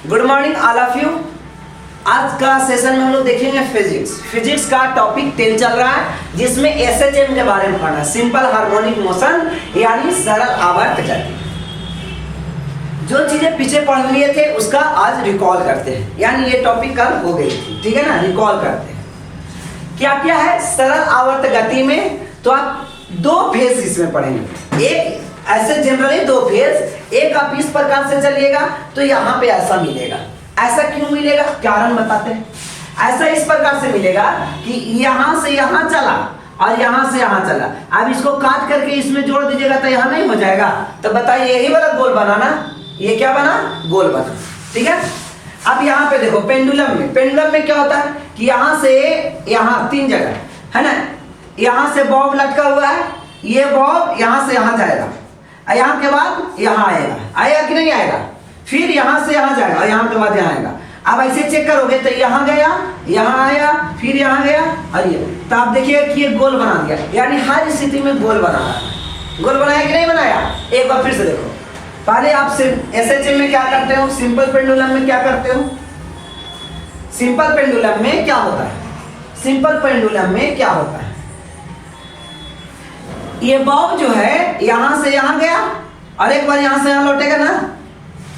Good morning all of you. आज का session में हम लोग देखेंगे फिजिक्स का टॉपिक 10 चल रहा है, जिसमें एसएचएम के बारे में पढ़ना, सिंपल हार्मोनिक मोशन यानी सरल आवर्त गति। जो चीजें पीछे पढ़ लिए थे उसका आज रिकॉल करते हैं, यानी ये टॉपिक कल हो गई थी, ठीक है ना। रिकॉल करते हैं क्या क्या है सरल आवर्त गति में। तो आप दो फेज इसमें पढ़ेंगे, एक ऐसे जनरली दो फेज, एक आप इस प्रकार से चलिएगा तो यहाँ पे ऐसा मिलेगा। ऐसा क्यों मिलेगा, कारण बताते हैं। ऐसा इस प्रकार से मिलेगा कि यहाँ से यहाँ चला और यहाँ से यहाँ चला। अब इसको काट करके इसमें जोड़ दीजिएगा तो यहाँ नहीं हो जाएगा। तो बताइए यही वाला गोल बनाना, ये क्या बना, गोल बना, ठीक है। अब यहाँ पे देखो पेंडुलम में क्या होता है कि यहाँ से यहाँ तीन जगह है ना, यहाँ से बॉब लटका हुआ है, ये बॉब यहाँ से यहाँ जाएगा, यहाँ के बाद यहाँ आएगा कि नहीं आएगा, फिर यहाँ से यहाँ जाएगा, यहाँ के बाद यहाँ आएगा। अब ऐसे चेक करोगे तो यहाँ गया, यहाँ आया, फिर यहाँ गया और ये। तो आप देखिए कि ये गोल बना दिया, यानी हर स्थिति में गोल बना रहा है। गोल बनाया कि नहीं बनाया, एक बार फिर से देखो। पहले आप एसएचएम में क्या करते हो, सिंपल पेंडुलम में क्या करते हो। सिंपल पेंडुलम में क्या होता है, सिंपल पेंडुलम में क्या होता है, ये बॉब जो है यहाँ से यहाँ गया और एक बार यहाँ से यहाँ लौटेगा ना,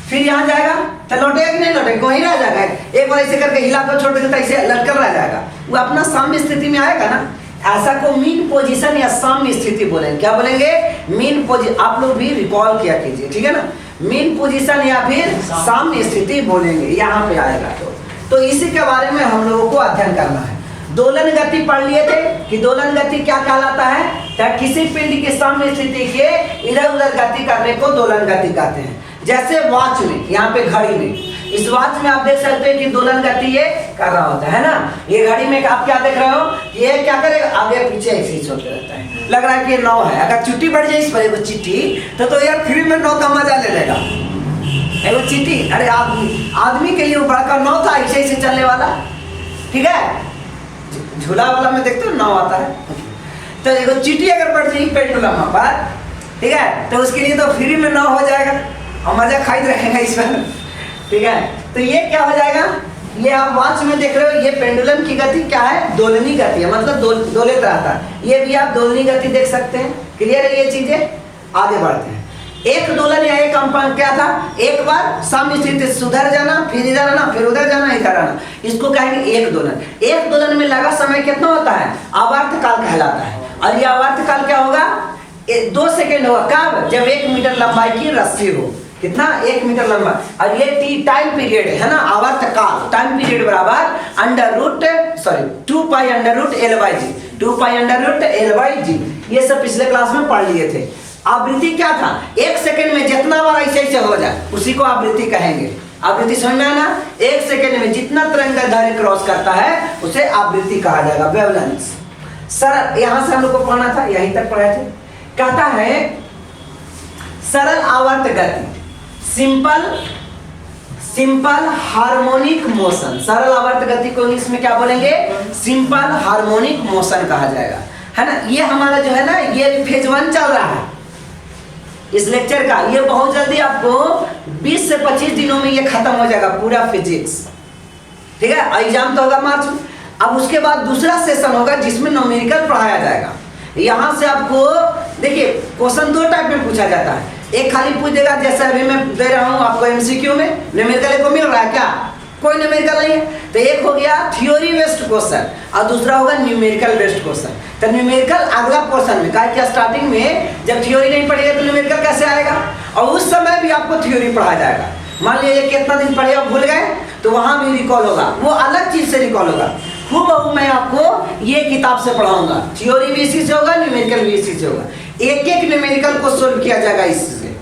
फिर यहाँ जाएगा तो लौटेगा कि नहीं लौटेगा, वहीं रह जाएगा। एक बार ऐसे करके हिला कर छोड़ देगा तो ऐसे लटकर रह जाएगा, वो अपना साम्य स्थिति में आएगा ना। ऐसा को मीन पोजीशन या साम्य स्थिति बोलेंगे। क्या बोलेंगे, मीन पोजीशन। आप लोग भी रिकॉल किया कीजिए, ठीक है ना। मीन पोजीशन या फिर साम्य स्थिति बोलेंगे, यहाँ पे आएगा। तो इसी के बारे में हम लोगों को अध्ययन करना है। दोलन गति पढ़ लिए थे कि दोलन गति क्या कहलाता है, किसी पिंड की साम्य स्थिति के इधर उधर गति करने को दोलन गति कहते हैं। जैसे वॉच में, यहाँ पे घड़ी में, इस वॉच में आप देख सकते हैं कि दोलन गति ये कर रहा होता है ना। ये घड़ी में आप क्या देख रहे हो, ये क्या करेगा, आगे पीछे ऐसे ही चलते रहता है। लग रहा है कि ये 9 है, अगर चिट्ठी बढ़ जाए इस पर एगो चिट्ठी तो यार फ्री में 9 का मजा ले लेगा। एगो चिट्ठी, अरे आदमी के लिए वो बड़का 9 था ऐसे ऐसे चलने वाला, ठीक है। झूला वाला में देखते हो 9 आता है। तो देखो चिट्ठी अगर बढ़ जाएगी पेंडुलम पर, ठीक है, तो उसके लिए तो फ्री में 9 हो जाएगा और मजा खाई रहेगा इस पर, ठीक है। तो ये क्या हो जाएगा, ये आप वॉच में देख रहे हो, ये पेंडुलम की गति क्या है, दोलनी गति है, मतलब दोलित रहता है। ये भी आप दोलनी गति देख सकते हैं। क्लियर है ये चीजें। आगे बढ़ते हैं। एक दोलन या एक कंपन क्या था, एक बार साम्य स्थिति सुधर जाना, फिर इधर आना, फिर उधर जाना, इधर आना, इसको कहेंगे एक दोलन। एक दोलन में लगा समय कितना होता है, आवर्त काल कहलाता है। और ये आवर्त काल क्या होगा, 2 सेकेंड होगा। कब, जब 1 मीटर लंबाई की रस्सी हो। कितना, 1 मीटर लंबा। और ये टाइम पीरियड है ना, आवर्त काल, टाइम पीरियड बराबर 2 पाई अंडर रूट L/G। ये सब पिछले क्लास में पढ़ लिए थे। आवृत्ति क्या था, 1 सेकंड में जितना बार ऐसे ऐसे हो जाए उसी को आवृत्ति कहेंगे। आवृत्ति समझ में आना, 1 सेकंड में जितना तरंगदैर्घ्य क्रॉस करता है उसे आवृत्ति कहा जाएगा, वेवलेंथ। सरल, यहां से हम लोग को पढ़ना था, यहीं तक पढ़ाए थे। कहता है सरल आवर्त गति, सिंपल हार्मोनिक मोशन। सरल आवर्त गति को इंग्लिश में क्या बोलेंगे, सिंपल हार्मोनिक मोशन कहा जाएगा, है ना। ये हमारा जो है ना, ये फेज 1 चल रहा है इस लेक्चर का। ये बहुत जल्दी आपको 20 से 25 दिनों में ये खत्म हो जाएगा पूरा फिजिक्स, ठीक है। एग्जाम तो होगा मार्च में। अब उसके बाद दूसरा सेशन होगा जिसमें न्यूमेरिकल पढ़ाया जाएगा। यहाँ से आपको देखिए क्वेश्चन 2 टाइप में पूछा जाता है। एक खाली पूछ देगा, जैसे अभी मैं दे रहा हूँ आपको एमसीक्यू में, न्यूमेरिकल को मिल रहा है क्या, कोई न्यूमेरिकल नहीं है। तो एक हो गया थ्योरी बेस्ड क्वेश्चन और दूसरा होगा न्यूमेरिकल बेस्ड क्वेश्चन। तो न्यूमेरिकल अगला पोर्शन में, क्या स्टार्टिंग में जब थ्योरी नहीं पढ़ेगा तो न्यूमेरिकल कैसे आएगा, और उस समय भी आपको थ्योरी पढ़ाया जाएगा। मान लीजिए कितना दिन पढ़े और भूल गए तो वहां भी रिकॉल होगा, वो अलग चीज से रिकॉल होगा। खूब मैं आपको ये किताब से पढ़ाऊंगा, थ्योरी भी इसी से होगा, न्यूमेरिकल भी इसी से होगा। एक न्यूमेरिकल को सोल्व किया जाएगा इससे,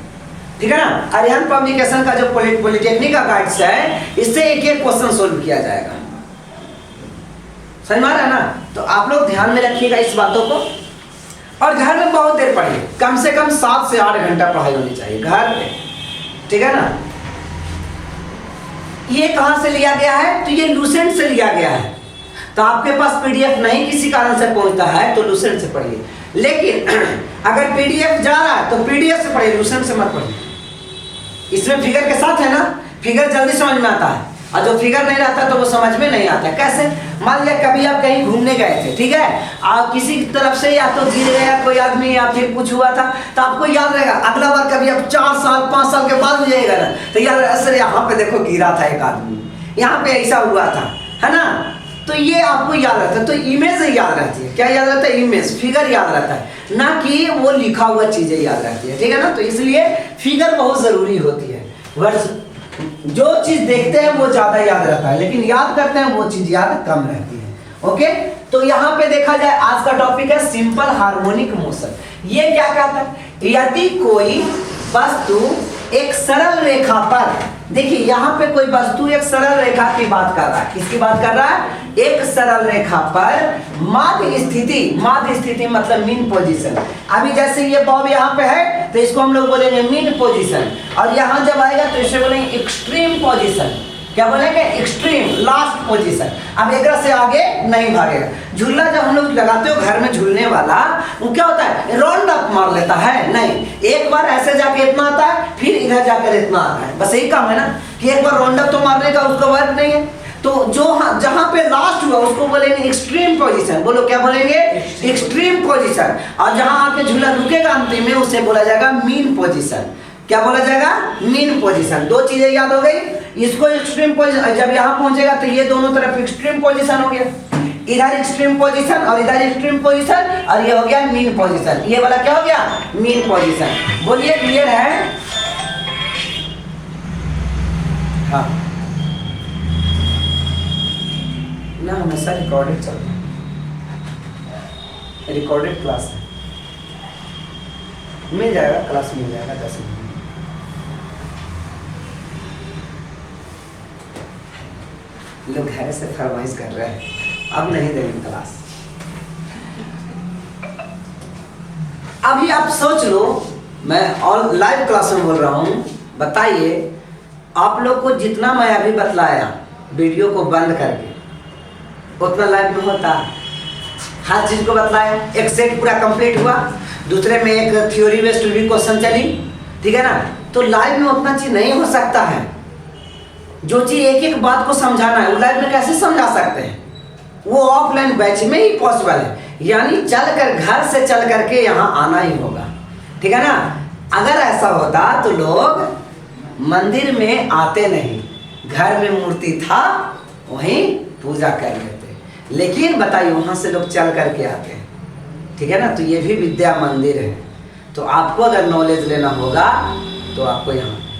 ठीक है ना। अरिहंत पब्लिकेशन का जो पॉलिटेक्निक का गाइड्स है, इससे एक क्वेश्चन सोल्व किया जाएगा। समझ में आ रहा है ना। तो आप लोग ध्यान में रखिएगा इस बातों को, और घर में बहुत देर पढ़िए, कम से कम 7 से 8 घंटा पढ़ाई होनी चाहिए घर में, ठीक है ना। ये कहां से लिया गया है, तो ये लूसेंट से लिया गया है। तो आपके पास पीडीएफ नहीं किसी कारण से पहुंचता है तो लूसेंट से पढ़िए, लेकिन अगर पीडीएफ जा रहा है तो पीडीएफ से पढ़िए, लूसेंट से मत पढ़िए। इसमें फिगर के साथ है ना, फिगर जल्दी समझ में आता है, और जो फिगर नहीं रहता तो वो समझ में नहीं आता। कैसे? मान लिया कभी आप कहीं घूमने गए थे, ठीक है, और किसी तरफ से या तो गिर गया कोई आदमी या फिर कुछ हुआ था, तो आपको याद रहेगा। अगला बार कभी आप 4 साल 5 साल के बाद भी जाइएगा ना, तो याद रहेगा सर यहाँ पे देखो गिरा था एक आदमी, यहाँ पे ऐसा हुआ था, है ना। तो ये आपको याद रहता है। तो इमेज याद रहती है। क्या याद रहता है? इमेज, फिगर याद रहता है, ना कि वो लिखा हुआ चीजें याद रहती है, ठीक है ना। तो इसलिए फिगर बहुत जरूरी होती है। वर्ड्स जो चीज देखते हैं वो ज्यादा याद रहता है, लेकिन याद करते हैं वो चीज याद कम रहती है। ओके, तो यहाँ पे देखा जाए आज का टॉपिक है सिंपल हार्मोनिक मोशन। ये क्या कहता है? यदि कोई वस्तु एक सरल रेखा पर, देखिए यहाँ पे कोई वस्तु एक सरल रेखा की बात कर रहा है। किसकी बात कर रहा है? एक सरल रेखा पर माध्य स्थिति मतलब मीन पोजीशन। अभी जैसे ये बॉब यहाँ पे है तो इसको हम लोग बोलेंगे मीन पोजीशन, और यहाँ जब आएगा तो इसे बोलेंगे एक्सट्रीम पोजीशन। क्या बोलेंगे? Extreme, last position. अब एक से आगे नहीं भागेगा। झूला जब हम लोग लगाते हो घर में झूलने वाला, वो क्या होता है? राउंड अप मार लेता है, नहीं, एक बार ऐसे जाके इतना आता है, फिर इधर जाकर इतना आता है। बस यही काम है ना, कि एक बार राउंड अप तो मारने का उसका वर्क नहीं है। तो जो जहां पे लास्ट हुआ उसको बोलेंगे एक्सट्रीम पोजीशन। बोलो क्या बोलेंगे? Extreme position. और जहां आके झूला रुकेगा अंतिम में उसे बोला जाएगा मीन पोजीशन। क्या बोला जाएगा? Mean position. दो चीजें याद हो गई। इसको एक्सट्रीम पोजीशन, जब यहाँ पहुंचेगा तो ये दोनों तरफ एक्सट्रीम पोजीशन हो गया, इधर एक्सट्रीम पोजीशन और इधर एक्सट्रीम पोजीशन, और ये हो गया मीन पोजीशन। ये वाला क्या हो गया? Mean position. बोलिए क्लियर है? हाँ ना, हमेशा रिकॉर्डेड चल रहा है, रिकॉर्डेड क्लास है। मिल जाएगा, क्लास मिल जाएगा 10 मिनट। लोग घर से फरमाइश कर रहे हैं, अब नहीं देंगे क्लास। अभी आप सोच लो, मैं और लाइव क्लास में बोल रहा हूँ। बताइए आप लोग को जितना मैं अभी बतलाया वीडियो को बंद करके, उतना लाइव में होता। हर चीज को बतलाया, एक सेट पूरा कंप्लीट हुआ, दूसरे में एक थ्योरी बेस्ड क्वेश्चन चली, ठीक है ना। तो लाइव में उतना चीज नहीं हो सकता है। जो चीज एक एक बात को समझाना है वो लाइव में कैसे समझा सकते हैं? वो ऑफलाइन बैच में ही पॉसिबल है, यानी चलकर, घर से चल करके यहाँ आना ही होगा, ठीक है ना। अगर ऐसा होता तो लोग मंदिर में आते नहीं, घर में मूर्ति था वहीं पूजा कर लेते, लेकिन बताइए वहां से लोग चल करके आते हैं, ठीक है ना। तो ये भी विद्या मंदिर है। तो आपको अगर नॉलेज लेना होगा तो आपको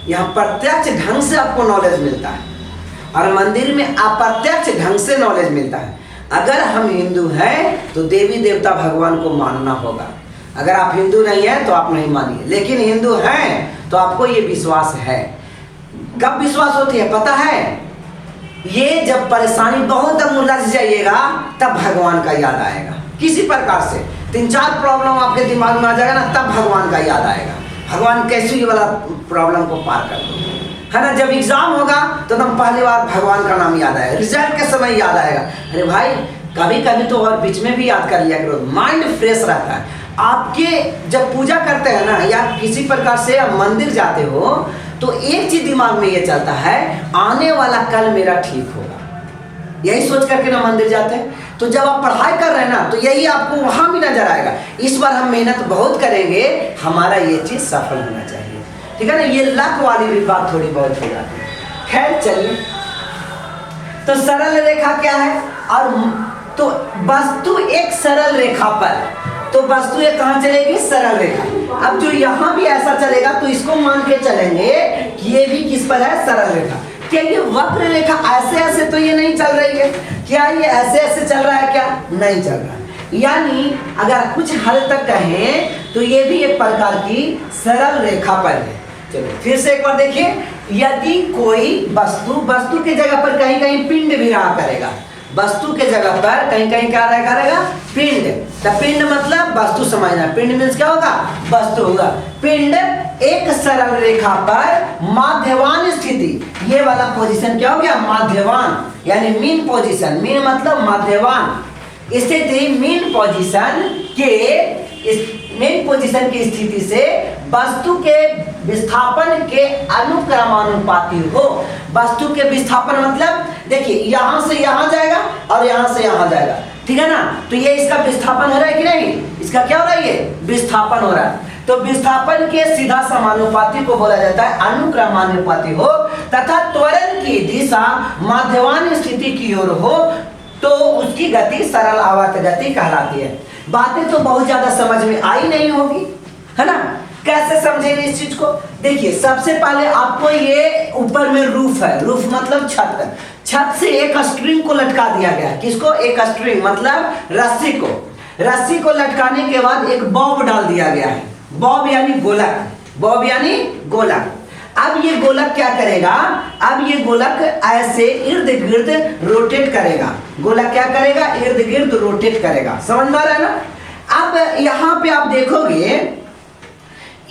यहाँ प्रत्यक्ष ढंग से आपको नॉलेज मिलता है, और मंदिर में अप्रत्यक्ष ढंग से नॉलेज मिलता है। अगर हम हिंदू हैं तो देवी देवता भगवान को मानना होगा। अगर आप हिंदू नहीं हैं तो आप नहीं मानिए, लेकिन हिंदू हैं तो आपको ये विश्वास है। कब विश्वास होती है पता है? ये जब परेशानी बहुत उलझ जाइएगा तब भगवान का याद आएगा। किसी प्रकार से 3-4 प्रॉब्लम आपके दिमाग में आ जाएगा ना, तब भगवान का याद आएगा। भगवान कैसे ये वाला प्रॉब्लम को पार कर दो, है ना। जब एग्जाम होगा तो तुम पहली बार भगवान का नाम याद आएगा, रिजल्ट के समय याद आएगा। अरे भाई कभी कभी तो और बीच में भी याद कर लिया करो, माइंड फ्रेश रहता है। आपके जब पूजा करते हैं ना, या किसी प्रकार से आप मंदिर जाते हो, तो एक चीज दिमाग में ये चलता है, आने वाला कल मेरा ठीक होगा, यही सोच करके ना मंदिर जाते हैं। तो जब आप पढ़ाई कर रहे हैं ना, तो यही आपको वहां भी नजर आएगा, इस बार हम मेहनत बहुत करेंगे, हमारा ये चीज सफल होना चाहिए, ठीक है ना। ये लक वाली भी बात थोड़ी बहुत हो जाती है। खैर चलिए, तो सरल रेखा क्या है? और तो वस्तु एक सरल रेखा पर, तो वस्तु ये कहाँ चलेगी? सरल रेखा। अब जो यहाँ भी ऐसा चलेगा तो इसको मान के चलेंगे कि ये भी किस पर है? सरल रेखा। क्या ये वक्र रेखा ऐसे ऐसे तो ये नहीं चल रही है? क्या ये ऐसे ऐसे चल रहा है? क्या नहीं चल रहा है। यानी अगर कुछ हद तक कहें तो ये भी एक प्रकार की सरल रेखा पर है। चलो फिर से एक बार देखिए, यदि कोई वस्तु के जगह पर कहीं कहीं पिंड भी रहा करेगा, वस्तु के जगह पर कहीं कहीं क्या रहा करेगा? पिंड। तो पिंड मतलब वस्तु समझना, पिंड मीन्स क्या होगा? वस्तु होगा। पिंड एक सरल रेखा पर माध्यवान स्थिति, ये वाला पोजीशन क्या हो गया? माध्यवान, यानी मीन पोजीशन। मीन मतलब माध्यवान स्थिति। मीन पोजीशन की स्थिति से वस्तु के विस्थापन के अनुक्रमानुपाती हो। वस्तु के विस्थापन मतलब देखिए यहां से यहां जाएगा और यहां से यहां जाएगा, ठीक है ना। तो ये इसका विस्थापन हो रहा है कि नहीं, इसका क्या हो रहा है, ये विस्थापन हो रहा है। तो विस्थापन के सीधा समानुपाती को बोला जाता है अनुक्रमानुपाती हो, तथा त्वरण की दिशा मध्यमान स्थिति की ओर हो तो उसकी गति सरल आवर्त गति कहलाती है। बातें तो बहुत ज्यादा समझ में आई नहीं होगी, है ना। कैसे समझेंगे इस चीज को, देखिए सबसे पहले आपको ये ऊपर में रूफ है, रूफ मतलब छत है, छत से एक स्ट्रिंग को लटका दिया गया। किसको, एक स्ट्रिंग मतलब रस्सी को, रस्सी को लटकाने के बाद एक बॉब डाल दिया गया है, बॉब यानी गोलक, बॉब यानी गोलक। अब ये गोलक क्या करेगा, अब ये गोलक ऐसे इर्द गिर्द रोटेट करेगा, गोलक क्या करेगा, इर्द गिर्द रोटेट करेगा, समझ में आ रहा है ना। अब यहाँ पे आप देखोगे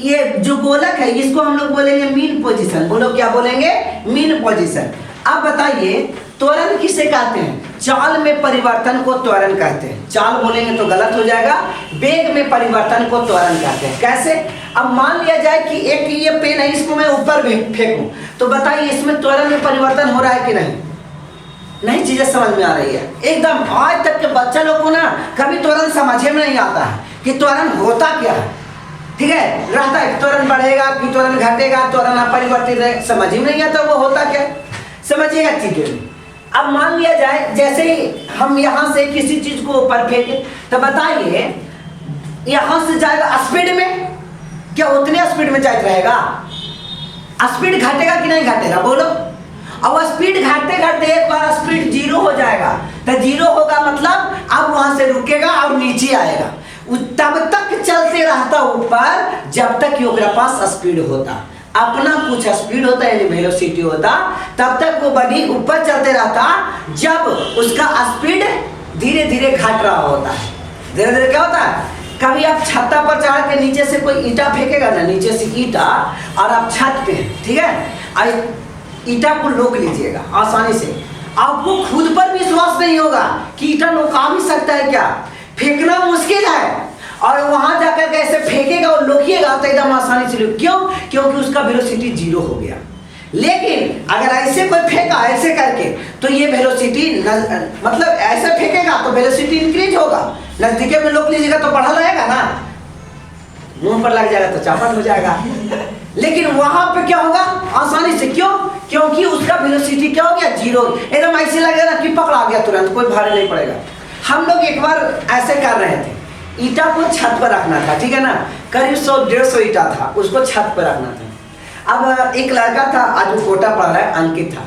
ये जो गोलक है इसको हम लोग बोलेंगे मीन पोजीशन, बोलो क्या बोलेंगे, मीन पोजीशन। अब बताइए त्वरण किसे कहते हैं, चाल में परिवर्तन को त्वरण कहते हैं, चाल बोलेंगे तो गलत हो जाएगा, वेग में परिवर्तन को त्वरण कहते हैं। कैसे, अब मान लिया जाए कि एक ये पेन है, इसको मैं ऊपर फेंकूं तो बताइए इसमें त्वरण में परिवर्तन हो रहा है कि नहीं, नहीं चीजें समझ में आ रही है एकदम। आज तक के बच्चा लोग को ना कभी त्वरण समझे में नहीं आता है कि त्वरण होता क्या है, ठीक है, रहता है त्वरण बढ़ेगा कि त्वरण घटेगा, त्वरण अपरिवर्तित है, समझ ही नहीं आता वो होता क्या, समझिएगा ठीक है। अब मान लिया जाए जैसे ही हम यहाँ से किसी चीज को ऊपर फेंके तो बताइए यहाँ से जाएगा स्पीड में, क्या उतने स्पीड में जाता रहेगा, स्पीड घटेगा कि नहीं घटेगा बोलो। अब स्पीड घटते घटते एक बार स्पीड जीरो हो जाएगा, तो जीरो होगा मतलब अब वहां से रुकेगा और नीचे आएगा, तब तक चलते रहता ऊपर जब तक ओकरा पास स्पीड होता, अपना कुछ स्पीड होता है यानी वेलोसिटी होता, तब तक वो बॉडी ऊपर चलते रहता, जब उसका स्पीड धीरे धीरे घट रहा होता है। धीरे धीरे क्या होता है, कभी आप छत्ता पर चढ़ के नीचे से कोई ईंटा फेंकेगा ना, नीचे से ईंटा, और आप छत पे, ठीक है, ईंटा को रोक लीजिएगा आसानी से, आपको खुद पर विश्वास नहीं होगा कि ईंटा रोका भी सकता है क्या, फेंकना मुश्किल है, और वहां जाकर के ऐसे फेंकेगा और रोकिएगा तो एकदम आसानी से, क्यों, क्योंकि उसका वेलोसिटी जीरो हो गया। लेकिन अगर ऐसे कोई फेंका ऐसे करके तो ये वेलोसिटी मतलब ऐसे फेंकेगा तो वेलोसिटी इंक्रीज होगा, नजदीके में रोक लीजिएगा तो बढ़ा रहेगा ना, मुंह पर लग जाएगा तो चापट हो जाएगा। लेकिन वहां पे क्या होगा आसानी से, क्यों, क्योंकि उसका वेलोसिटी क्या हो गया, जीरो, एकदम ऐसे लगेगा ना कि पकड़ा गया तुरंत, कोई भारी नहीं पड़ेगा। हम लोग एक बार ऐसे कर रहे थे, ईटा को छत पर रखना था, ठीक है ना, करीब 100-150 ईटा था, उसको छत पर रखना था। अब एक लड़का था, आज वो कोटा पढ़ रहा है, अंकित था।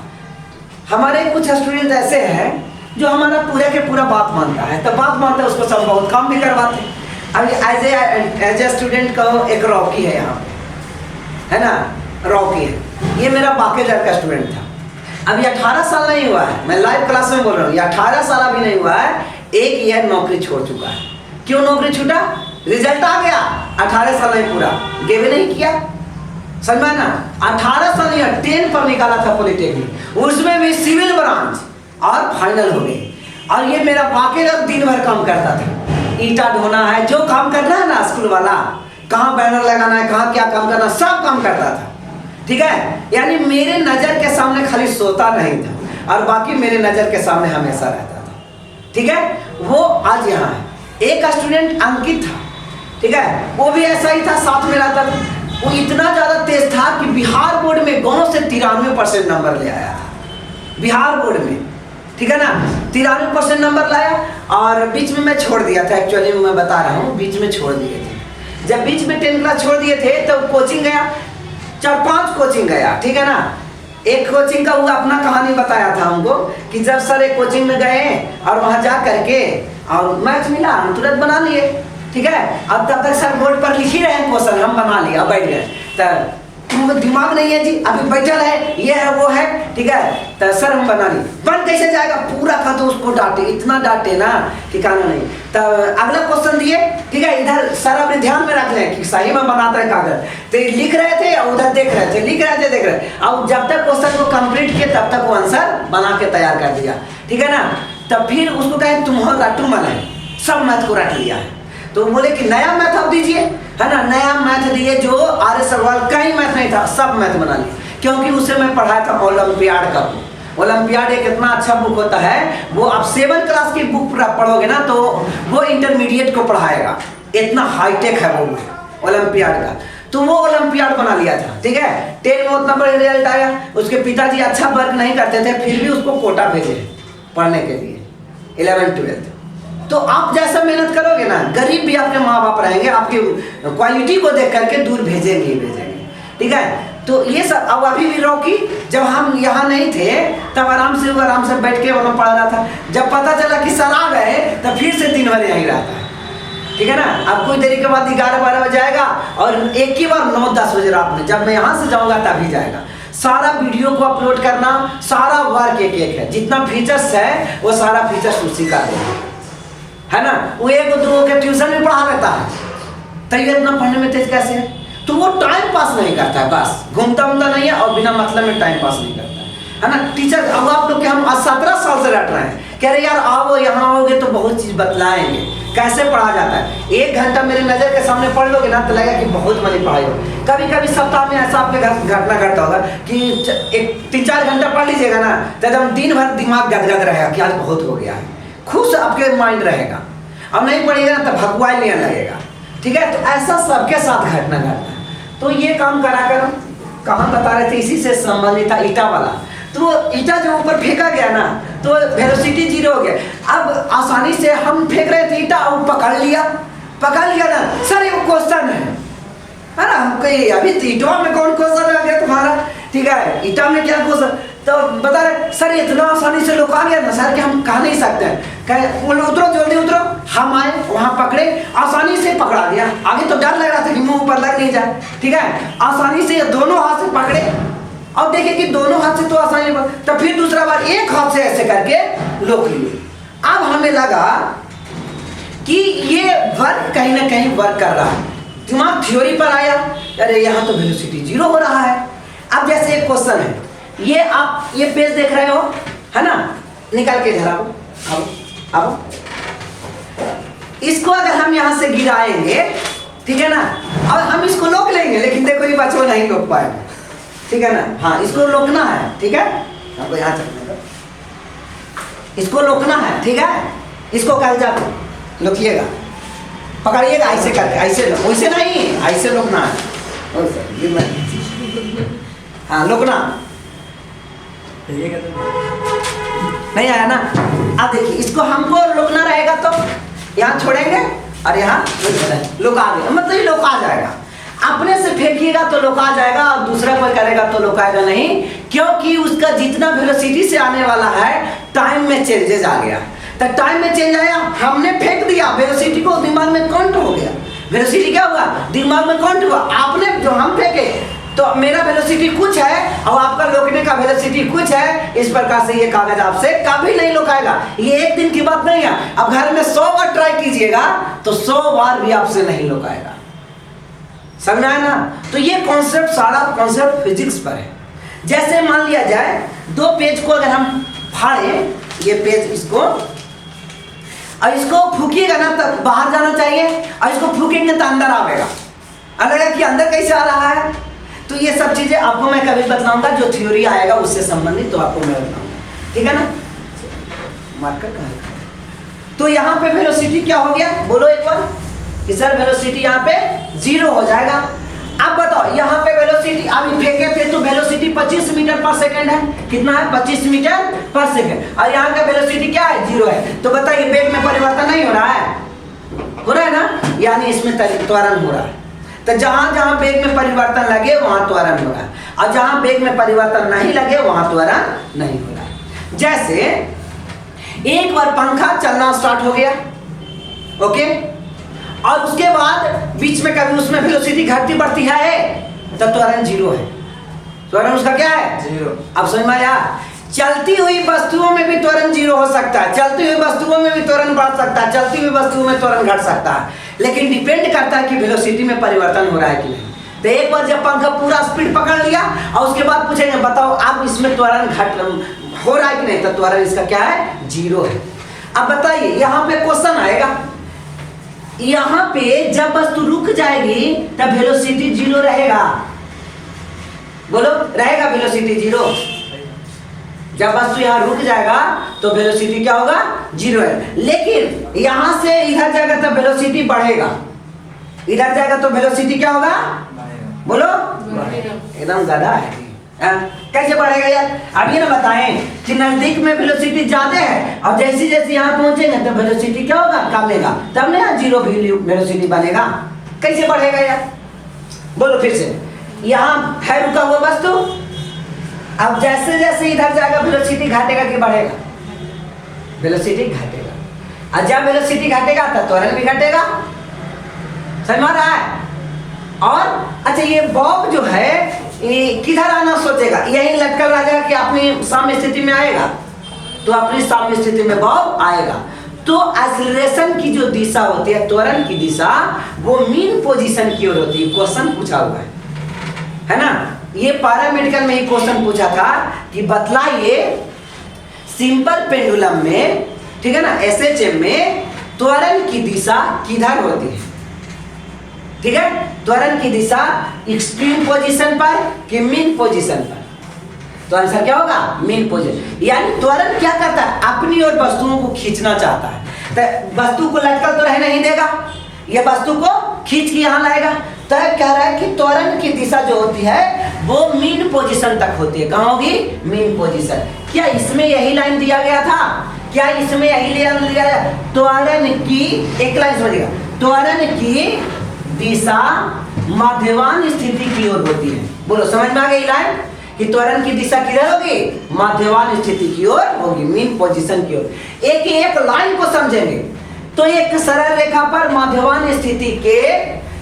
हमारे कुछ स्टूडेंट ऐसे हैं जो हमारा पूरा के पूरा बात मानता है, तो बात मानता है उसको सब बहुत काम भी करवाते हैं। अब एज ए स्टूडेंट कहो, एक रॉकी है यहाँ पे, है ना, रॉकी है, ये मेरा बाकेदार का स्टूडेंट था। अब ये 18 साल नहीं हुआ है, मैं लाइव क्लास में बोल रहा हूँ, ये 18 साल अभी नहीं हुआ है, एक ईयर नौकरी छोड़ चुका है। क्यों नौकरी छूटा, रिजल्ट आ गया, 18 साल नहीं पूरा, गेवे नहीं किया, समझ में ना, 18 साल नहीं, 10 पर निकाला था पॉलिटेक्निक, उसमें भी सिविल ब्रांच, और फाइनल हो गई। और ये मेरा बाकेदार दिन भर काम करता था, ईटा ढोना है, जो काम करना है ना स्कूल वाला, कहाँ बैनर लगाना है, कहाँ क्या काम करना, सब काम करता था, ठीक है। यानी मेरे नजर के सामने खाली सोता नहीं था और बाकी मेरे नजर के सामने हमेशा रहता था, ठीक है। वो आज यहाँ है। एक स्टूडेंट अंकित था, ठीक है, वो भी ऐसा ही था, साथ में रहता था। वो इतना ज्यादा तेज था कि बिहार बोर्ड में गांव से 93% नंबर ले आया था, बिहार बोर्ड में, ठीक है ना, 93% नंबर लाया। और बीच में मैं छोड़ दिया था, एक्चुअली मैं बता रहा हूँ, बीच में छोड़ दिए थे। जब बीच में 10th क्लास छोड़ दिए थे तो कोचिंग गया, 4-5 कोचिंग गया, ठीक है ना। एक कोचिंग का वो अपना कहानी बताया था हमको कि जब सर एक कोचिंग में गए और वहां जा करके और मैथ मिला, हम तुरंत बना लिए, ठीक है। अब तब तक सर बोर्ड पर लिख ही रहे हैं क्वेश्चन, हम बना लिए, अब बैठ गए, तो तुमको दिमाग नहीं है जी, अभी बैठल है, ये है वो है, ठीक है, तो सर हम बना लिए। बन कैसे जाएगा, पूरा का तो उसको डांटे, इतना डांटे ना कि कहना नहीं। तो अगला क्वेश्चन दिए, ठीक है, इधर सर अपने ध्यान में रख लें कि सही में बनाता है कागज, तो लिख रहे थे और उधर देख रहे थे, लिख रहे थे देख रहे, और जब तक क्वेश्चन को कंप्लीट किए तब तक वो आंसर बना के तैयार कर दिया, ठीक है ना। तब फिर उसको कहे तुम्हारा रटू मन है, सब मैथ को रट लिया है। तो बोले कि नया मैथ आप दीजिए, है ना, नया मैथ दिए जो आर्य सवाल, कहीं मैथ नहीं था, सब मैथ बना लिए, क्योंकि उसे मैं पढ़ाया था ओलंपियाड का बुक। ओलंपियाड एक इतना अच्छा बुक होता है, वो आप 7 क्लास की बुक पढ़ोगे ना तो वो इंटरमीडिएट को पढ़ाएगा, इतना हाईटेक है वो बुक ओलंपियाड का। तो वो ओलंपियाड बना लिया था, ठीक है। 10 में उतना बड़ा रिजल्ट आया, उसके पिताजी अच्छा वर्क नहीं करते थे, फिर भी उसको कोटा भेजे पढ़ने के लिए 11 12। तो आप जैसा मेहनत करोगे ना, गरीब भी आपके माँ बाप रहेंगे, आपकी क्वालिटी को देख करके दूर भेजेंगे ही भेजेंगे, ठीक है। तो ये सब अब अभी भी रॉकी, जब हम यहाँ नहीं थे तब आराम से बैठ के वहाँ पढ़ रहा था। जब पता चला कि सर आ गए तब फिर से 3 बजे यहीं रहता है, ठीक है ना। अब कुछ देरी के बाद 11-12 बजे आएगा और एक ही बार 9-10 बजे रात में, जब मैं यहाँ से जाऊँगा तभी जाएगा। सारा वीडियो को अपलोड करना, सारा वर्क एक है, जितना फीचर्स है वो सारा फीचर्स उसी का है ना। वो 1-2 के ट्यूशन में पढ़ा लेता है, तैयार इतना पढ़ने में तेज कैसे है। तो वो टाइम पास नहीं करता है, बस घूमता नहीं है और बिना मतलब में टाइम पास नहीं करता है ना। टीचर अब आप लोग के हम 17 साल से रट रहे हैं, कह रहे यार आओ यहाँ आओगे तो बहुत चीज़ बतलाएंगे, कैसे पढ़ा जाता है। 1 घंटा मेरे नज़र के सामने पढ़ लोगे ना तो लगेगा कि बहुत मनी पढ़ाई हो। कभी सप्ताह में ऐसा आपके घर घटना घटता होगा कि 3-4 घंटा पढ़ लीजिएगा ना तो एकदम दिन भर दिमाग गदगद रहेगा कि आज बहुत हो गया है, खुश आपके माइंड रहेगा। अब नहीं पढ़िएगा ना तो भगवान लेने लगेगा, ठीक है। तो ऐसा सबके साथ घटना घटता है। तो ये काम करा कर कहाँ बता रहे थे, इसी से संबंधित था ईटा वाला। तो ईटा जो ऊपर फेंका गया ना तो वेलोसिटी 0 हो गया। अब आसानी से हम फेंक रहे थे ईटा और पकड़ लिया ना, सर ये क्वेश्चन है ना, हम कहीं अभी ईटा में कौन क्वेश्चन आ गया तुम्हारा, ठीक है, ईटा में क्या क्वेश्चन, तो बता रहे सर इतना आसानी से लोग आ गया ना सर कि हम कह नहीं सकते हैं। कहे उतरो जल्दी उतरो, हम आए वहाँ पकड़े, आसानी से पकड़ा दिया। आगे तो डर लग रहा था कि मुंह ऊपर लग नहीं जाए, ठीक है। आसानी से दोनों हाथ से पकड़े और देखे कि दोनों हाथ से तो आसानी, तो फिर दूसरा बार एक हाथ से ऐसे करके रोक लिए। अब हमें लगा कि ये वर्क कहीं ना कहीं वर्क कर रहा है, दिमाग थ्योरी पर आया, अरे यहाँ तो वेलोसिटी 0 हो रहा है। अब जैसे एक क्वेश्चन है, ये आप ये पेज देख रहे हो, है ना, निकाल के इधर आओ। इसको अगर हम यहाँ से गिराएंगे, ठीक है ना, अब हम इसको रोक लेंगे, लेकिन देखो ये बच्चों नहीं रोक पाएगा, ठीक है ना। हाँ, इसको रोकना है, ठीक है, आपको यहाँ चलने का, इसको रोकना है, ठीक है। इसको कल जाकर रोकिएगा, पकड़िएगा ऐसे करके, ऐसे वैसे नहीं, ऐसे रोकना है, हाँ रोकना नहीं आया ना। अब देखिए इसको हमको रोकना रहेगा तो यहाँ छोड़ेंगे और यहाँ लुका देगा, मतलब ये लुका जाएगा। अपने से फेंकिएगा तो लुका जाएगा और दूसरा कोई करेगा तो लुकाएगा नहीं, क्योंकि उसका जितना वेलोसिटी से आने वाला है टाइम में चेंजेस आ गया। तो टाइम में चेंज आया, हमने फेंक दिया, वेलोसिटी को दिमाग में काउंट हो गया। वेलोसिटी क्या हुआ, दिमाग में काउंट हुआ। आपने जो हम फेंके तो मेरा वेलोसिटी कुछ है और आपका रोकने का वेलोसिटी कुछ है। इस प्रकार से ये कागज आपसे कभी नहीं लुकाएगा। ये एक दिन की बात नहीं है, अब घर में 100 बार ट्राई कीजिएगा तो 100 बार भी आपसे नहीं लुकाएगा। समझ आया ना। तो ये कॉन्सेप्ट, सारा कॉन्सेप्ट फिजिक्स पर है। जैसे मान लिया जाए 2 पेज को अगर हम फाड़े, ये पेज इसको, और इसको फूकिएगा ना तब बाहर जाना चाहिए, और इसको फूकेंगे तो अंदर आएगा। अलग कि अंदर कैसे आ रहा है, तो ये सब चीजें आपको मैं कभी बताऊंगा, जो थ्योरी आएगा उससे संबंधित, तो आपको मैं बताऊंगा, ठीक है ना। मार्कर कहाँ है? तो यहाँ पे वेलोसिटी क्या हो गया, बोलो एक बार कि सर वेलोसिटी यहाँ पे 0 हो जाएगा। अब बताओ यहाँ पे वेलोसिटी अभी फेंके थे तो वेलोसिटी 25 मीटर पर सेकंड है। कितना है, 25 मीटर पर सेकंड। और यहाँ का वेलोसिटी क्या है, 0 है। तो बताइए वेग में परिवर्तन नहीं हो रहा है, हो रहा है ना, यानी इसमें त्वरण हो रहा है। तो जहां जहां वेग में परिवर्तन लगे वहां त्वरण हो रहा है, और जहां वेग में परिवर्तन नहीं लगे वहां त्वरण नहीं हो रहा है। जैसे एक बार पंखा चलना स्टार्ट हो गया, ओके, और उसके बाद बीच में कभी उसमें वेलोसिटी घटती बढ़ती है तो त्वरण 0 है। त्वरण उसका क्या है, 0। अब समझ में आया। चलती हुई वस्तुओं में भी त्वरण 0 हो सकता है, चलती हुई वस्तुओं में भी त्वरण बढ़ सकता है, चलती हुई वस्तुओं में त्वरण घट सकता है, लेकिन डिपेंड करता है कि वेलोसिटी में परिवर्तन हो रहा है कि नहीं। तो एक बार जब पंखा पूरा स्पीड पकड़ लिया और उसके बाद पूछेंगे बताओ अब इसमें त्वरण घट हो रहा है कि नहीं, तो त्वरण इसका क्या है, 0 है। अब बताइए यहाँ पे क्वेश्चन आएगा, यहाँ पे जब वस्तु रुक जाएगी तब वेलोसिटी जीरो रहेगा। बोलो, रहेगा वेलोसिटी जीरो? जब वस्तु यहाँ रुक जाएगा तो वेलोसिटी क्या होगा? जीरो है। लेकिन यहाँ से इधर जाएगा तब वेलोसिटी बढ़ेगा, इधर जाएगा तो वेलोसिटी क्या होगा? बोलो, एकदम गधा है। कैसे बढ़ेगा यार? अब ये ना बताएं कि नजदीक में वेलोसिटी ज्यादा है और जैसे जैसे यहाँ पहुंचेंगे तो वेलोसिटी क्या होगा? कम लेगा, तब ना यहाँ जीरो वेलोसिटी बनेगा। कैसे बढ़ेगा यार? बोलो फिर से। यहाँ है रुका हुआ वस्तु, अब जैसे जैसे इधर जाएगा वेलोसिटी घटेगा कि बढ़ेगा? वेलोसिटी घटेगा। और जब वेलोसिटी घटेगा तब त्वरण भी घटेगा। समझ में आ रहा है? और अच्छा, ये बॉब जो है किधर आना सोचेगा? यही लटकल रह जाएगा कि अपनी साम्य स्थिति में आएगा? तो अपनी साम्य स्थिति में बॉब आएगा। तो एक्सीलरेशन की जो दिशा होती है, त्वरण की दिशा, वो मीन पोजीशन की ओर होती है। क्वेश्चन पूछा हुआ है ना? ये पैरामेडिकल में ही क्वेश्चन पूछा था कि बतलाइए सिंपल पेंडुलम में, ठीक है ना, एसएचएम में त्वरण की दिशा किधर होती है? ठीक है, त्वरण की दिशा एक्सट्रीम पोजीशन पर कि मीन पोजीशन पर? तो आंसर क्या होगा? Mean position. यानी त्वरण क्या करता है? अपनी ओर वस्तुओं को खींचना चाहता है। तो वस्तु को लटकल तो रहने नहीं देगा, ये वस्तु को खींच के यहाँ लाएगा। तो कह रहा है कि त्वरण की दिशा जो होती है वो मीन पोजीशन तक होती है। कहाँ होगी? Mean position. क्या इसमें यही लाइन दिया गया था? क्या इसमें यही लाइन दिया गया? त्वरण की, एक लाइन समझिएगा, त्वरण की दिशा मध्यमान स्थिति की ओर होती है। बोलो, समझ में आ गई लाइन कि त्वरण की दिशा किधर होगी? मध्यमान स्थिति की ओर होगी, मीन पोजीशन की ओर। एक एक लाइन को समझेंगे तो एक सरल रेखा पर मध्यमान स्थिति के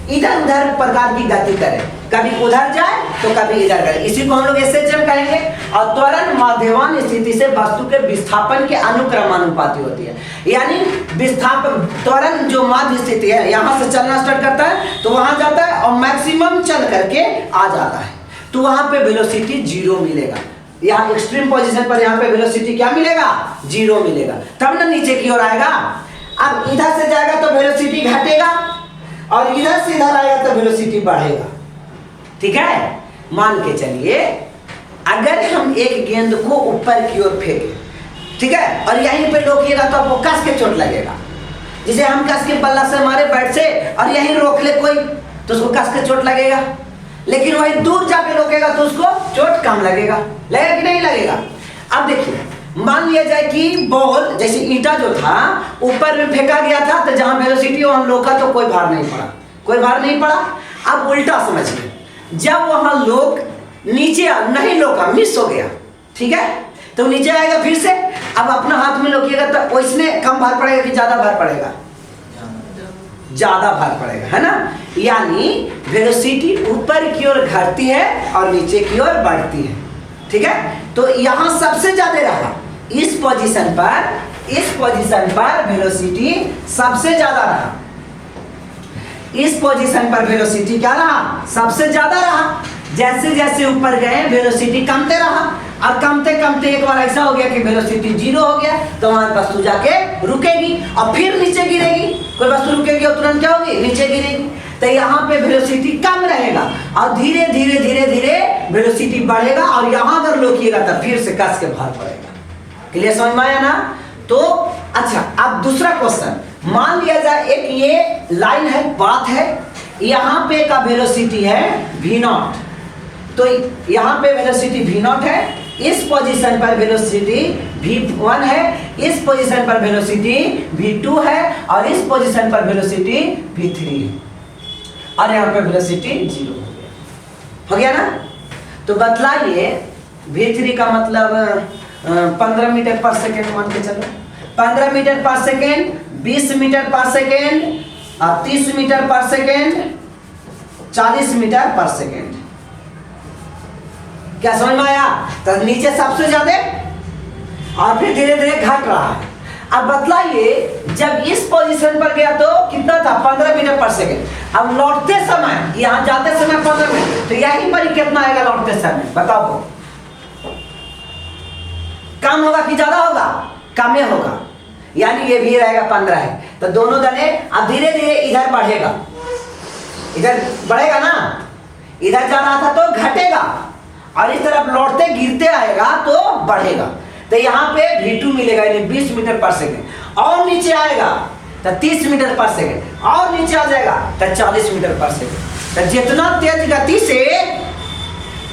इधर उधर प्रकार की गति करे, कभी उधर जाए तो कभी इधर करे, इसी को हम लोग एसएचएम कहेंगे। और त्वरण मध्यमान स्थिति से वस्तु के विस्थापन के अनुक्रमानुपाती होती है। यानी विस्थापन, त्वरण जो मध्य स्थिति है, यहाँ से चलना स्टार्ट करता है तो वहां जाता है और मैक्सिमम चल करके आ जाता है, तो वहां पे वेलोसिटी जीरो मिलेगा। यहाँ एक्सट्रीम पोजीशन पर यहाँ पे वेलोसिटी क्या मिलेगा? जीरो मिलेगा, तब ना नीचे की ओर आएगा। अब इधर से जाएगा तो वेलोसिटी घटेगा और इधर से इधर आएगा तो वेलोसिटी बढ़ेगा। ठीक है, मान के चलिए अगर हम एक गेंद को ऊपर की ओर फेंके, ठीक है, और यहीं पे रोकिएगा तो आपको कस के चोट लगेगा। जैसे हम कस के बल्ला से मारे बैट से और यहीं रोक ले कोई तो उसको कस के चोट लगेगा, लेकिन वही दूर जाके रोकेगा तो उसको चोट कम लगेगा। लगेगा कि नहीं लगेगा? अब देखिए, मान लिया जाए कि बॉल जैसे ईंटा जो था ऊपर में फेंका गया था, तो जहां वेलोसिटी वहां रोका तो कोई भार नहीं पड़ा, कोई भार नहीं पड़ा। अब उल्टा समझिए, जब वहां लोग नीचे नहीं रोका, मिस हो गया, ठीक है, तो नीचे आएगा फिर से। अब अपना हाथ में रोकिएगा तो उसने कम भार पड़ेगा कि ज्यादा भार पड़ेगा? ज्यादा भार पड़ेगा, है ना? यानी वेलोसिटी ऊपर की ओर घटती है और नीचे की ओर बढ़ती है। ठीक है, तो यहां सबसे ज्यादा रहा इस पोजीशन पर वेलोसिटी सबसे ज्यादा रहा। इस पोजीशन पर वेलोसिटी क्या रहा? सबसे ज्यादा रहा। जैसे जैसे ऊपर गए वेलोसिटी कमते रहा, और कमते कमते एक बार ऐसा हो गया कि वेलोसिटी जीरो हो गया, तो वहां वस्तु जाके रुकेगी और फिर नीचे गिरेगी। कोई वस्तु रुकेगी और तुरंत क्या होगी? नीचे गिरेगी। तो यहाँ पे वेलोसिटी कम रहेगा और धीरे धीरे धीरे धीरे वेलोसिटी बढ़ेगा, और यहाँ अगर रोकिएगा तो फिर से कस के भार पड़ेगा। क्लियर, समझ में आया ना? तो अच्छा, अब दूसरा क्वेश्चन मान लिया जाए, एक ये लाइन है, बात है, यहाँ पे का वेलोसिटी है v0, तो यहाँ पे वेलोसिटी v0 है, इस पोजीशन पर वेलोसिटी v1 है, इस पोजीशन पर वेलोसिटी v2 है, और इस पोजीशन पर वेलोसिटी v3 है, और यहाँ पे वेलोसिटी 0 हो गया ना? तो बतलाइए v3 का मतलब 15 मीटर पर सेकेंड मान के चलो, 15 मीटर पर सेकेंड, 20 मीटर पर सेकेंड, और 30 मीटर पर सेकेंड, 40 मीटर पर सेकेंड। क्या समझ में आया? तो नीचे सबसे ज्यादा और फिर धीरे धीरे घट रहा है। अब बतलाइए, जब इस पोजीशन पर गया तो कितना था? 15 मीटर पर सेकेंड। अब लौटते समय, यहाँ जाते समय 15 मिनट, तो यहीं पर कितना आएगा लौटते समय? बताओ, कम होगा कि ज्यादा होगा? कम होगा। यानी ये भी रहेगा 15 है। तो दोनों दने अब धीरे धीरे इधर बढ़ेगा, इधर बढ़ेगा ना, इधर जा रहा था तो घटेगा और इस तरफ लौटते गिरते आएगा तो बढ़ेगा। तो यहाँ पे V2 मिलेगा यानी 20 मीटर पर सेकेंड। और नीचे आएगा तो 30 मीटर पर सेकेंड, और नीचे आ जाएगा तो 40 मीटर पर सेकेंड। तो जितना तेज गति से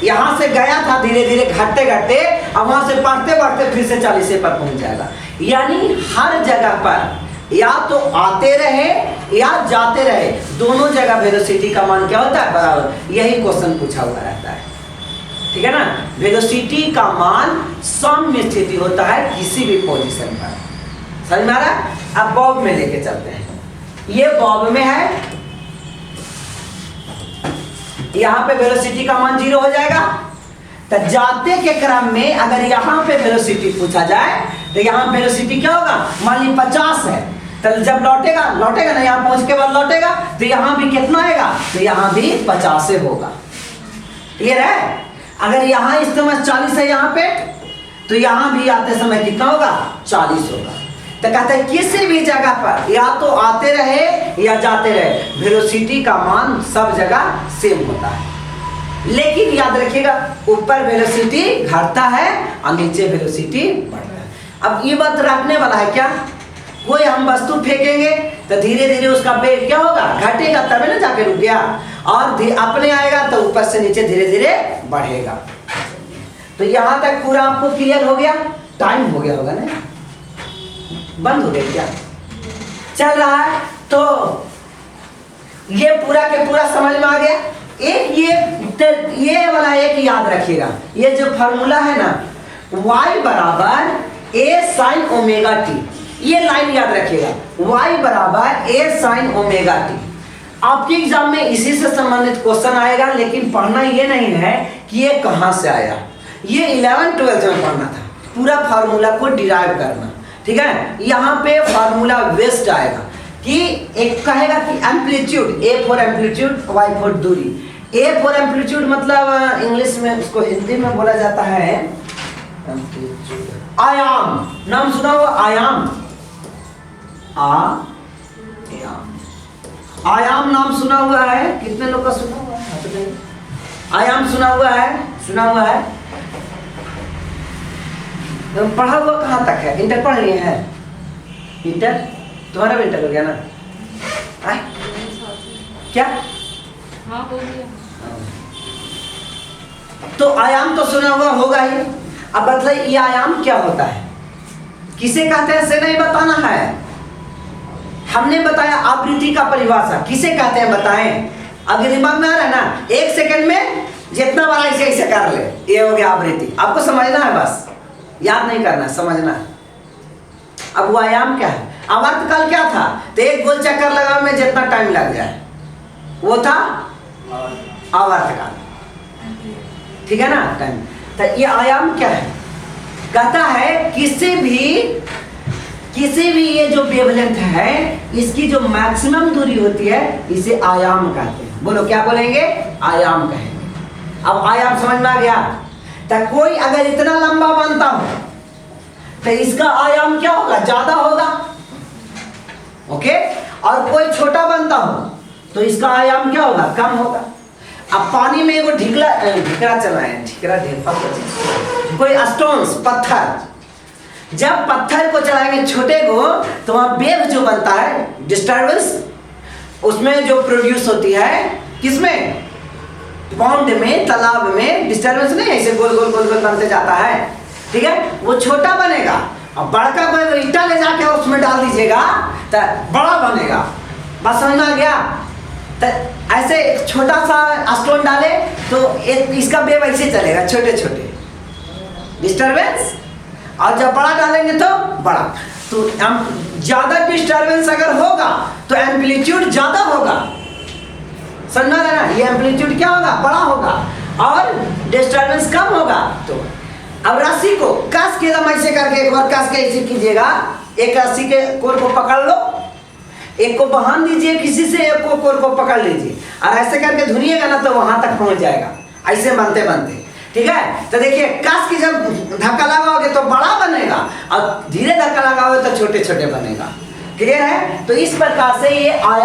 यहाँ से गया था धीरे धीरे घटते घटते, अब वहां से बढ़ते बढ़ते फिर से 40 पर पहुंच जाएगा। यानी हर जगह पर या तो आते रहे या जाते रहे, दोनों जगह वेलोसिटी का मान क्या होता है? बराबर। यही क्वेश्चन पूछा हुआ रहता है, ठीक है ना। वेलोसिटी का मान साम्य स्थिति होता है किसी भी पोजीशन पर। समझ में आ रहा है? अब बॉब में लेके चलते हैं। ये बॉब में है, यहाँ पे वेलोसिटी का मान 0 हो जाएगा। तो जाते के क्रम में अगर यहाँ पे वेलोसिटी पूछा जाए तो यहाँ वेलोसिटी क्या होगा? मान ली 50 है, तो जब लौटेगा ना, यहाँ पहुंच के बाद लौटेगा तो यहाँ भी कितना आएगा? तो यहाँ भी 50 होगा। क्लियर है? अगर यहाँ इस समय 40 है यहाँ पे, तो यहाँ भी आते समय कितना होगा? 40 होगा। तो कहते हैं किसी भी जगह पर या तो आते रहे या जाते रहे, वेलोसिटी का मान सब जगह सेम होता है। लेकिन याद रखिएगा, ऊपर वेलोसिटी घटता है और नीचे वेलोसिटी बढ़ता है। अब ये बात रखने वाला है क्या? कोई हम वस्तु फेंकेंगे तो धीरे धीरे उसका वेग क्या होगा? घटेगा, तभी ना जाके रुक गया। और अपने आएगा तो ऊपर से नीचे धीरे धीरे बढ़ेगा। तो यहाँ तक पूरा आपको क्लियर हो गया? टाइम हो गया होगा ना? बंद हो गया क्या? चल रहा है? तो ये पूरा के पूरा समझ में आ गया। एक ये वाला एक याद रखिएगा, ये जो फार्मूला है ना, y बराबर a sin ओमेगा t, ये लाइन याद रखिएगा, y बराबर a sin ओमेगा t। आपके एग्जाम में इसी से संबंधित क्वेश्चन आएगा, लेकिन पढ़ना ये नहीं है कि ये कहां से आया। ये 11th-12th में पढ़ना था, पूरा फार्मूला को डिराइव करना, ठीक है। यहाँ पे फार्मूला वेस्ट आएगा कि एक कहेगा कि amplitude, A for amplitude, Y for दूरी। ए फॉर एम्पलीट्यूड मतलब इंग्लिश में उसको हिंदी में बोला जाता है आयाम। नाम सुना हुआ? आयाम, आयाम नाम सुना हुआ है? कितने लोग का सुना हुआ है? आयाम सुना हुआ है? सुना हुआ है? तो पढ़ा हुआ कहाँ तक है? इंटर पढ़ लिए हैं? इंटर तुम्हारा भी इंटर हो गया ना? आए? क्या? हाँ, हो गया। तो आयाम तो सुना हुआ होगा ही। अब बताइए ये आयाम क्या होता है, किसे कहते हैं? से नहीं बताना है। हमने बताया आवृत्ति का परिभाषा, किसे कहते हैं बताएं? अगर दिमाग में आ रहा है ना, 1 सेकंड में जितना बार ऐसे ऐसे कर ले, ये हो गया आवृत्ति। आपको समझना है, बस याद नहीं करना, समझना है। अब वो आयाम क्या है? आवर्तकाल क्या था? तो एक गोल चक्कर लगाने में जितना टाइम लग जाए वो था आवर्तकाल, ठीक है ना? टाइम। तो ये आयाम क्या है? कहता है किसी भी ये जो वेवलेंथ है, इसकी जो मैक्सिमम दूरी होती है, इसे आयाम कहते हैं। बोलो क्या बोलेंगे? आयाम कहेंगे। अब आयाम समझ में आ गया? तो कोई अगर इतना लंबा बनता हो तो इसका आयाम क्या होगा? ज्यादा होगा, ओके। और कोई छोटा बनता हो तो इसका आयाम क्या होगा? कम होगा। अब पानी में एगो ढिकरा चला है, कोई स्टोन्स, पत्थर, जब पत्थर को चलाएंगे छोटे को, तो वहां वेव जो बनता है, डिस्टर्बेंस उसमें जो प्रोड्यूस होती है, किसमें? पॉन्ड में, तालाब में डिस्टर्बेंस नहीं, ऐसे गोल गोल गोल गोल बनते जाता है, ठीक है। वो छोटा बनेगा और बड़का कोई ईंटा ले जाके उसमें डाल दीजिएगा तो बड़ा बनेगा। बस समझ में आ गया? तो ऐसे एक छोटा सा स्टोन डाले तो इसका वेव ऐसे चलेगा, छोटे छोटे डिस्टर्बेंस, और जब बड़ा डालेंगे तो बड़ा। तो ज्यादा डिस्टर्बेंस अगर होगा तो एम्पलीट्यूड ज्यादा होगा, समझ रहे ना? ये एम्पलीट्यूड क्या होगा? बड़ा होगा, और डिस्टर्बेंस कम होगा। तो अब रस्सी को कस के एकदम ऐसे करके एक बार कस के ऐसे कीजिएगा, एक रस्सी के कोर को पकड़ लो, एक को बांध दीजिए किसी से, एक को कोर को पकड़ लीजिए और ऐसे करके धुनिएगा ना तो वहां तक पहुंच जाएगा, ऐसे बनते बनते, ठीक है, तो देखिए कस की जब धक्का लगाओगे तो बड़ा बनेगा और धीरे धक्का लगाओगे तो छोटे छोटे बनेगा। क्लियर है? तो इस प्रकार से ये आया